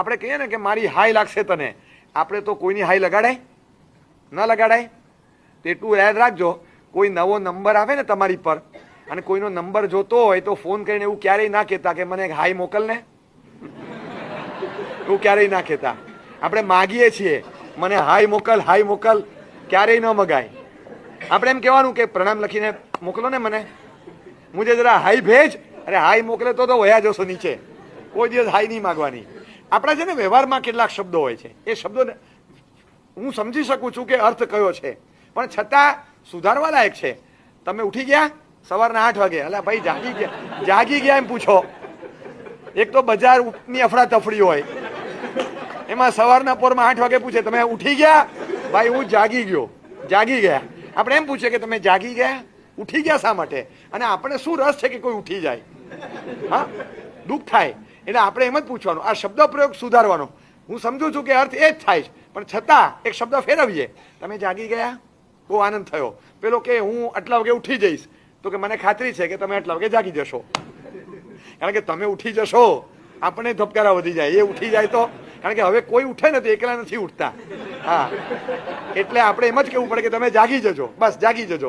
આપણે કહીએ ને કે મારી હાય લાગશે તને, આપણે તો કોઈની હાય લગાડાય ન લગાડાય? તો એટલું યાદ રાખજો, કોઈ નવો નંબર આવે ને તમારી પર અને કોઈનો નંબર જોતો હોય તો ફોન કરીને એવું ક્યારેય ના કહેતા કે મને હાય મોકલ ને, એવું ક્યારેય ના કહેતા. આપણે માગીએ છીએ મને હાય મોકલ, ક્યારેય ન મગાય. આપણે એમ કહેવાનું કે પ્રણામ લખીને મોકલો ને મને, મુજે જરા હાય ભેજ. અરે હાય મોકલે તો વયા જશો નીચે, કોઈ દિવસ હાય નહીં માગવાની. આપણા છે ને વ્યવહારમાં કેટલાક શબ્દો હોય છે, એ શબ્દો હું સમજી શકું છું કે અર્થ કયો છે, પણ છતાં સુધારવા લાયક છે. તમે ઉઠી ગયા સવારના 8 વાગે, અલા ભાઈ જાગી ગયા એમ પૂછો. એક તો બજારની અફડાતફડી હોય, એમાં સવારના પોરમાં 8 વાગે પૂછે તમે ઉઠી ગયા? ભાઈ હું જાગી ગયા. આપણે એમ પૂછીએ કે તમે જાગી ગયા, ઉઠી ગયા શા માટે? અને આપણે શું રસ છે કે કોઈ ઉઠી જાય? હા, દુઃખ થાય. એટલે આપણે એમ જ પૂછવાનું, આ શબ્દ પ્રયોગ સુધારવાનો. હું સમજુ છું કે અર્થ એ જ થાય છે, પણ છતાં એક શબ્દ ફેરવીએ. તમે જાગી ગયા, બહુ આનંદ થયો. પેલો કે હું આટલા વાગે ઉઠી જઈશ, તો કે મને ખાતરી છે કે તમે આટલા વાગે જાગી જશો. કારણ કે તમે ઉઠી જશો આપણે ધબકારા વધી જાય, એ ઉઠી જાય તો, કારણ કે હવે કોઈ ઉઠે ને તો એકલા નથી ઉઠતા. હા, એટલે આપણે એમ જ કહેવું પડે કે તમે જાગી જજો, બસ જાગી જજો.